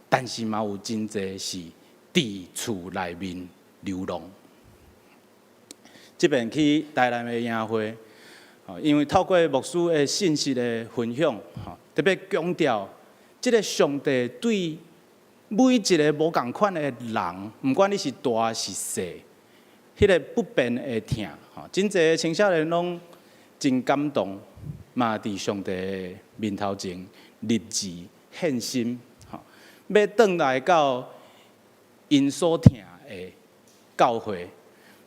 但是嘛有真侪是伫厝内面流浪。这边去台南的营会，因为透过牧师的信息的分享，特别强调，这个上帝对每一个无共款的人，不管你是大是细，迄个不便的疼。真侪青少年拢真感动，嘛伫上帝的面头前立志献心，要转来到因所疼的教会，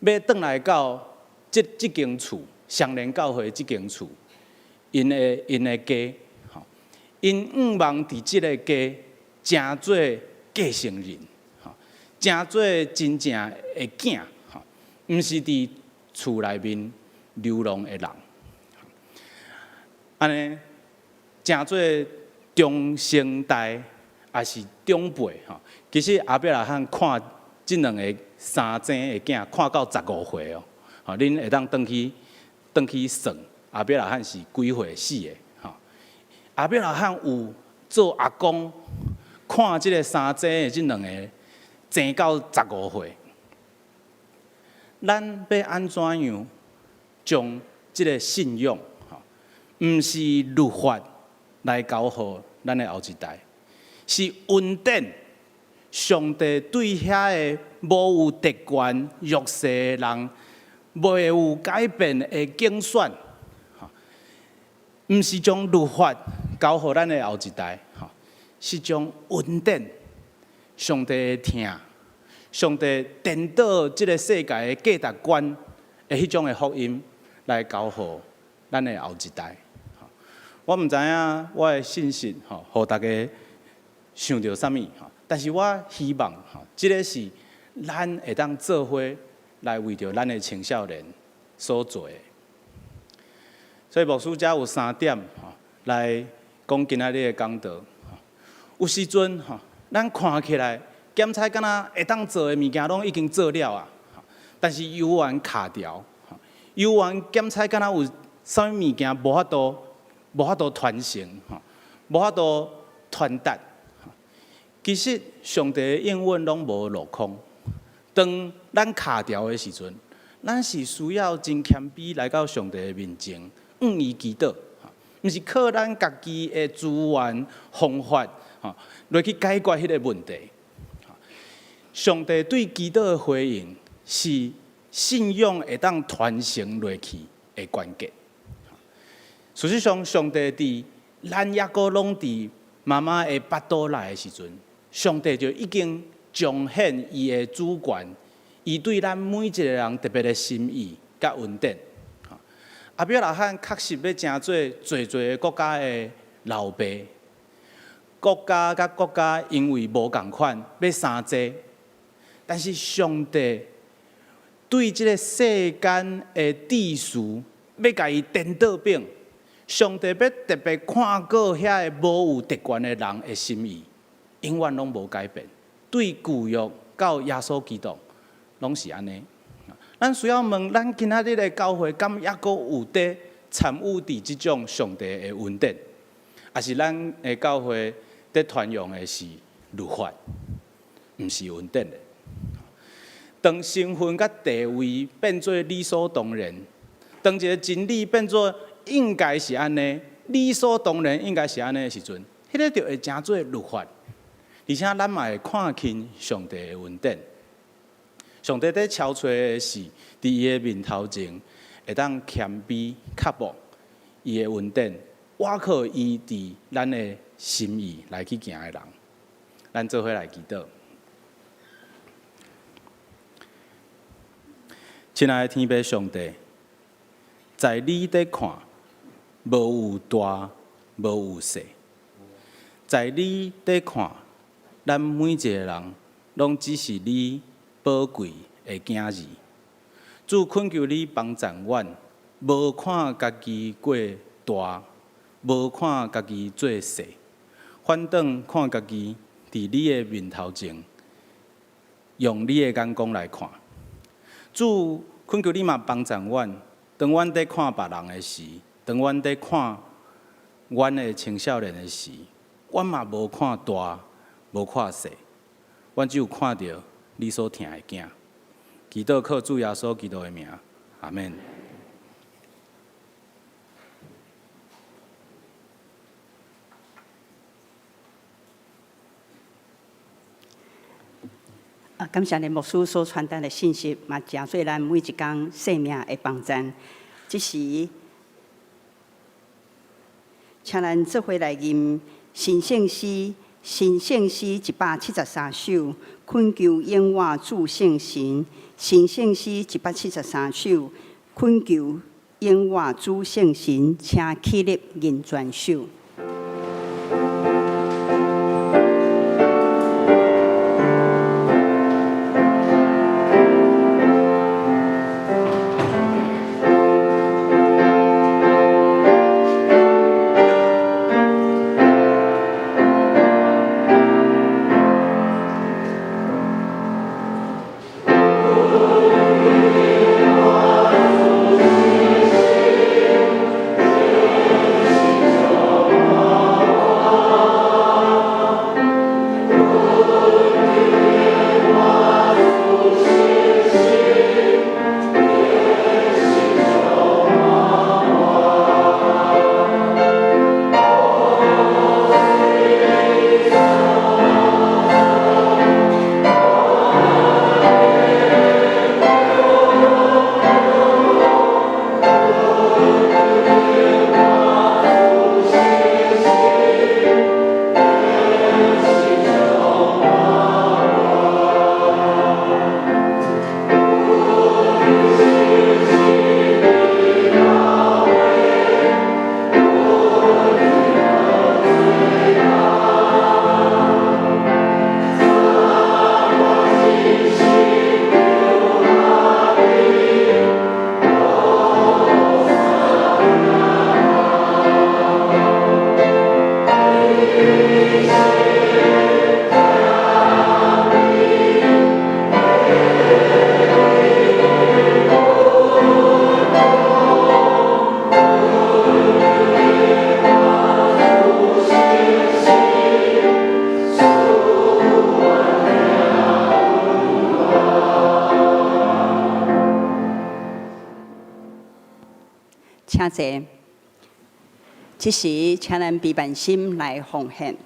要转来到这间厝，双连教会这间厝，因的家，因毋望伫这个家成做继承人，成做真正的囝，毋是伫厝内面流浪的人，安尼，成做中生代也是长辈其实后壁来汉看这2个3生的囝，看到15岁哦，恁会当转去算，后壁来汉是几岁死的后壁来汉有做阿公，看这个3生的这2个，生到15岁。咱要安怎样将这个信仰，毋是律法来教予咱的后一代，是恩典。上帝对遐个无有特权、弱势的人，未有改变的竞选，毋是将律法教予咱的后一代，是将恩典、上帝的疼。上帝颠倒这个世界的价值观的迄种的福音，来教予咱的后一代。我毋知影我的信息互大家想到啥物，但是我希望这个是咱会当做伙来为着咱的青少年所做的。所以牧师遮有3点来讲今仔日的讲道。有时阵咱看起来，检查敢若会当做的物件，拢已经做了啊。但是犹原卡条，犹原检查敢若有啥物物件无法度传承，无法度传达。其实上帝的应允拢无落空。当咱卡条的时阵，咱是需要真谦卑来到上帝的面前，伊祈祷，毋是靠咱家己的资源方法来去解决迄个问题。上帝对祈祷的回应，是信仰会当传承落去的关键。事实上，上帝伫咱抑阁拢伫妈妈的腹肚内的时阵，上帝就已经彰显伊的主权，伊对咱每一个人特别的心意甲恩典。阿伯拉罕确实要成做侪国家的老爸，国家甲国家因为无共款要相济，但是上帝对即个世间的秩序要甲伊颠倒变，上帝要特别看过遐个无有特权的人的心意，永远拢无改变。对旧约到耶稣基督，拢是安尼。咱需要问，咱今仔日的教会，敢抑阁有伫参与伫即种上帝的恩典，还是咱的教会伫传扬的是律法，毋是恩典的？当身份甲地位变做理所当然，当一个真理变做应该是安尼，理所当然应该是安尼的时阵，迄个就会成做律法，而且咱嘛会看轻上帝的恩典。上帝在超找的是，伫伊的面头前，会当谦卑刻薄伊的恩典，挖靠伊伫咱的心意来去行的人。咱做伙来祈祷。亲爱的天父上帝，在你在看，无有大，无有小；在你在看，咱每一个人拢只是你宝贵的囝儿。主恳求你帮助阮，无看家己过大，无看家己做小，反倒看家己伫你的面头前，用你的眼光来看。主恳求你嘛帮助阮，当阮在看别人的时，当阮在看阮的青少年的时，阮嘛无看大，无看小，阮只有看到你所疼的囝。祈祷靠主耶稣基督的名，阿免。感谢连牧师所传达的信息，嘛真做咱每一天生命的帮助。这时，请咱做伙来吟新圣诗173首，恳求永活主圣神。新圣诗173首，恳求永活主圣神，请起立吟全首。请坐。这时，请咱备万心来奉献。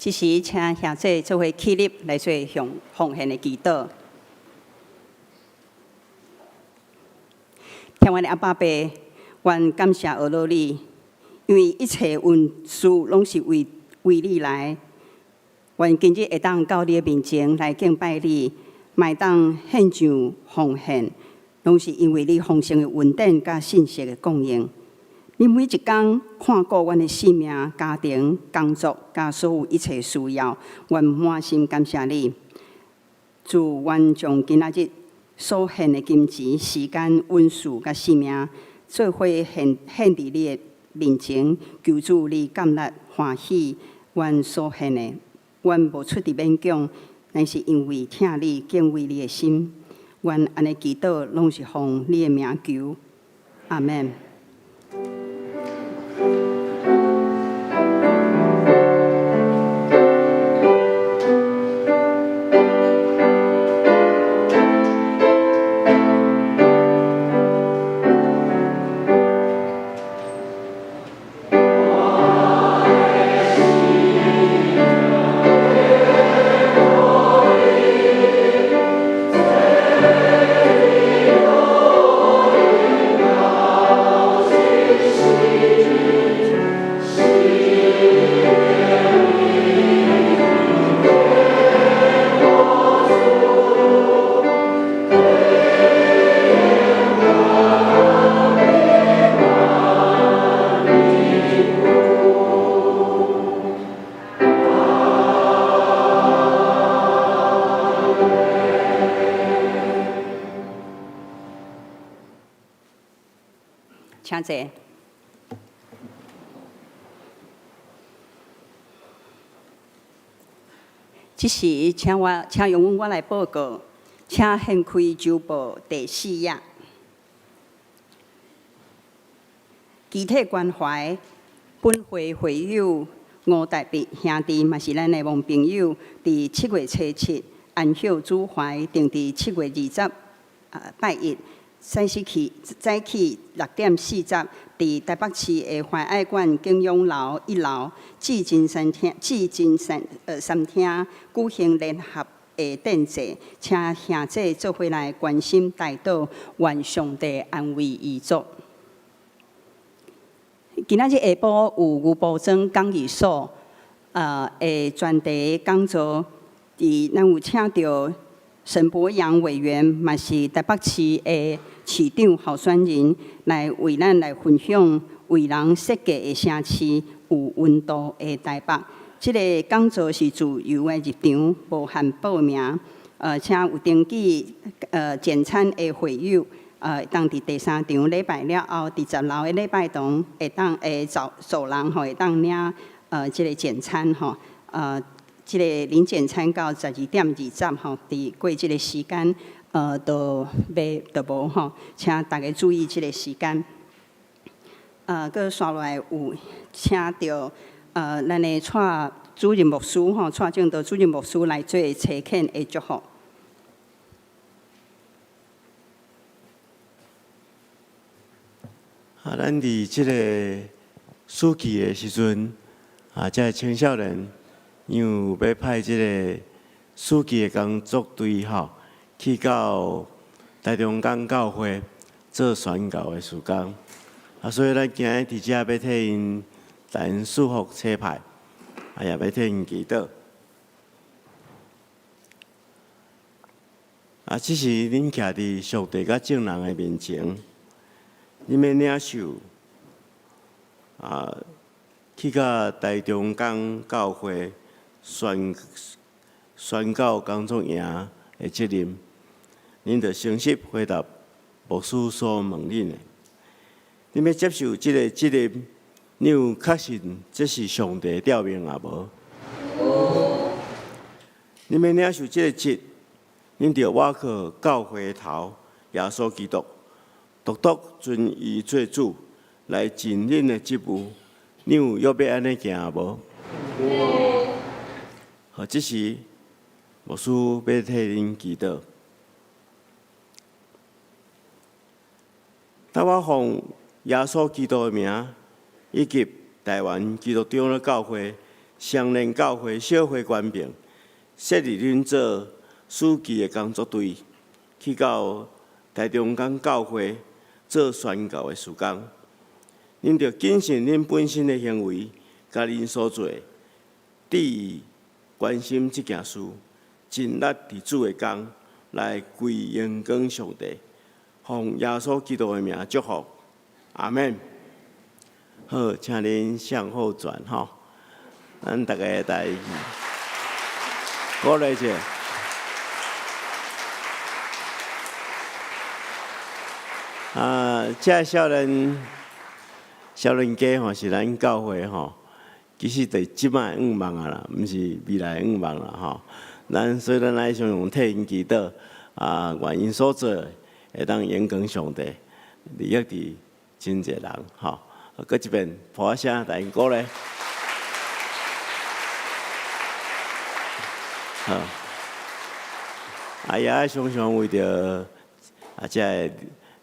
即时请兄弟做伙起立来做奉献的祈祷。听阮的阿爸爸，愿感谢俄罗你，因为一切运事拢是为你来。愿今日会当到你的面前来敬拜你，卖当献上奉献，拢是因为你丰盛的恩典甲信息的供应。你每一天看顾阮的性命、家庭、工作，甲所有一切需要，愿满心感谢你。祝愿将今仔日所献的金钱、时间、温数甲性命，做伙献伫你的面前，求主你甘纳欢喜。阮所献的，阮无出伫勉强，乃是因为听你、敬畏你的心。愿安尼祈祷，拢是奉你的名求。阿门。请坐。即时，请用我来报告，请掀开周报第4页。集体关怀，本会会友吴大伯兄弟，嘛是咱的盟朋友，伫7月初7安孝主怀，定伫7月20拜一。早起6点40，伫台北市的怀爱馆景仰楼1楼至真三厅举行联合的典礼，请兄弟做伙来关心代祷，愿上帝安慰遗族。今仔日下晡有吴步庄讲义所的专题讲座，咱有请到沈博阳委员，嘛是台北市的市长候选人，来为咱来分享为人设计的城市有温度的台北。这个讲座是自由的入场，无限报名。请有登记简餐的会友，当伫第3场礼拜了后，伫10楼的礼拜堂会当走廊吼，会当领这个简餐吼，这个领简餐到12点20吼，伫过这个时间，都无吼，请大家注意这个时间。搁刷落来有请到咱的蔡主任牧师吼，蔡正道主任牧师来做车恳的祝福。咱伫即个暑期的时阵，这青少年因为要派即个暑期的工作队吼，去到台中港教会做宣教的事工。所以咱今日伫遮要替因大恩祝福车牌，也要替因祈祷。只是恁徛伫上帝甲众人的面前，恁要领受去到台中港教会宣告工作营的责任，恁着诚实回答牧师所问恁的。恁要接受即个责任，你有确信这是上帝调命啊无？恁要领受即个职，恁着倚靠教会头耶稣基督，独独尊伊做主，来尽恁的职务。你有要安尼行啊无？好，这时牧师要替恁祈祷。当我奉耶稣基督的名，以及台湾基督长老教会相连教会小会官兵设立恁做书记的工作队，去到台中港教会做宣教的事工。恁着谨慎恁本身的行为，甲恁所做，第一关心即件事，尽力伫主的工来归荣光上帝，奉耶稣基督的名祝福，阿门。好，请恁向后转吼，咱大家来鼓励一下。这少年家吼是咱教会吼，其实伫即摆5万啊啦，毋是未来5万啦吼。所以咱爱常用替因祈祷愿因所做会当荣光上帝，利益伫真侪人吼。搁一遍呼声来因鼓励。好，也爱常常为着这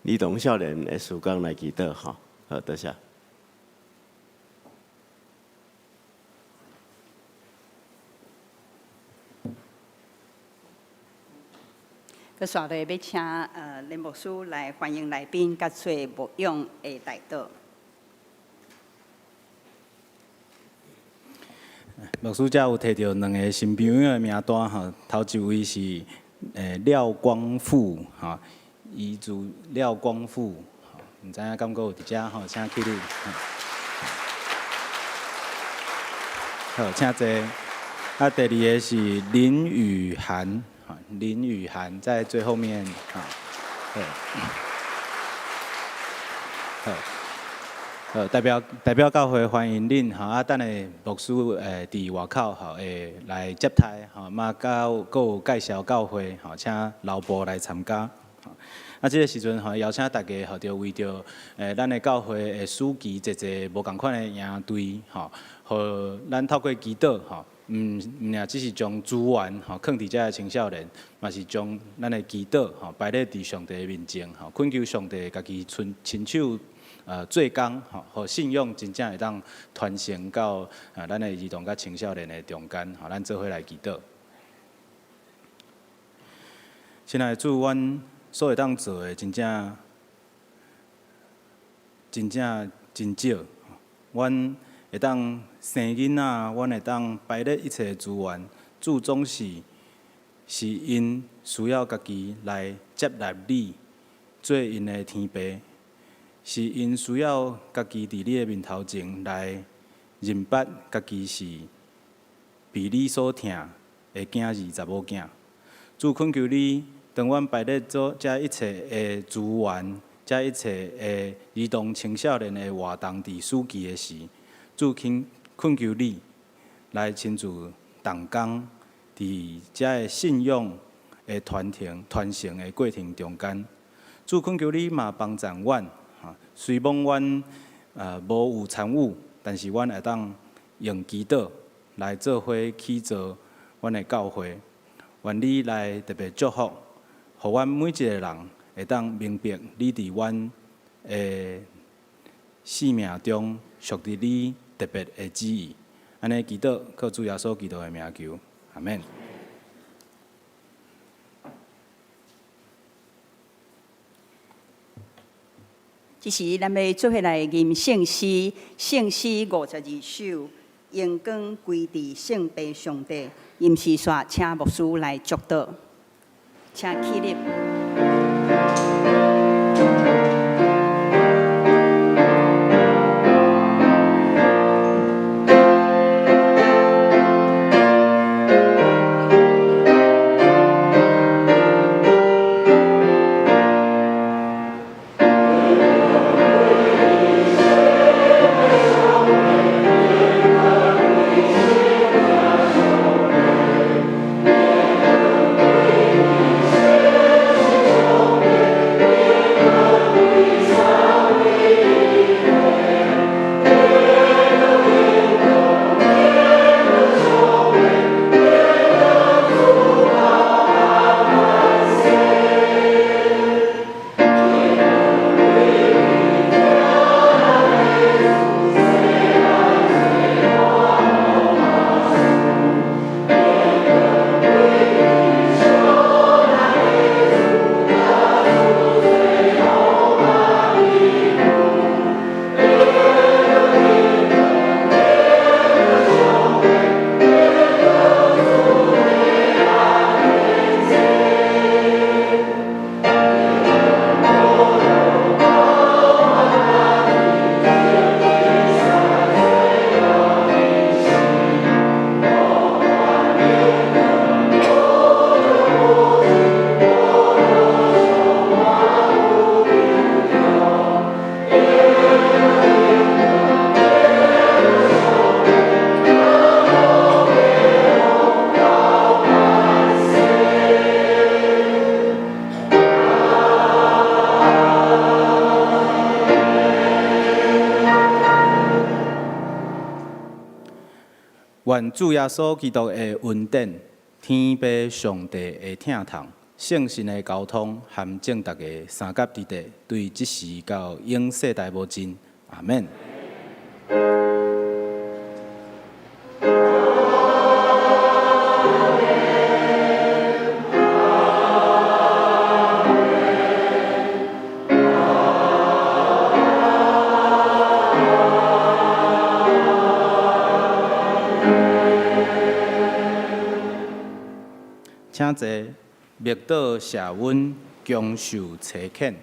儿童少年的事工来祈祷吼。好，多谢。佮续落要请林牧师来欢迎来宾，甲做牧养的代祷。牧师遮有摕到2个新朋友的名单吼，头一位是廖光富吼，遗族廖光富，毋知影敢阁有伫遮吼，请起立。好，请坐。第2个是林雨涵。林雨涵在最后面，代表教会欢迎恁等下牧师伫外口会来接待嘛，佮有介绍教会请老婆来参加。即个时阵邀请大家着为着咱的教会的书记一无共款的营队互咱透过祈祷毋尔只是将资源放伫遮的青少年，嘛是将咱的祈祷摆咧伫上帝的面前恳求上帝家己亲手做工互信仰真正会当传承到咱的儿童甲青少年的中间咱做伙来祈祷。亲爱的主，阮所会当做的真正真少，阮会当生囡仔，阮会当摆咧一切资源，主总是因需要家己来接纳你，做因的天父，是因需要家己伫你的面头前来认捌家己是被你所疼的囝儿查某囝。主恳求你，当阮摆咧做遮一切的资源，遮一切的儿童青少年的活动伫书记的时，主恳求你来亲自动工，伫遮个信仰的传承的过程中间，主恳求你嘛帮助阮，虽望阮无有参与，但是阮会当用祈祷来做伙起造阮的教会，愿你来特别祝福，互阮每一个人会当明白你伫阮的生命中属于你特别的旨意。安尼祈祷，靠主耶稣基督的名求，阿免。即时咱要做伙来吟圣诗，圣诗52首，荣光归伫圣父上帝。吟诗煞，请牧师来祝祷，请起立。愿主耶稣基督的恩典、天父上帝的疼痛、圣神的交通，含正大家三甲之地，对即时到永世代无尽。阿免。请坐，密岛社温，强受车恳。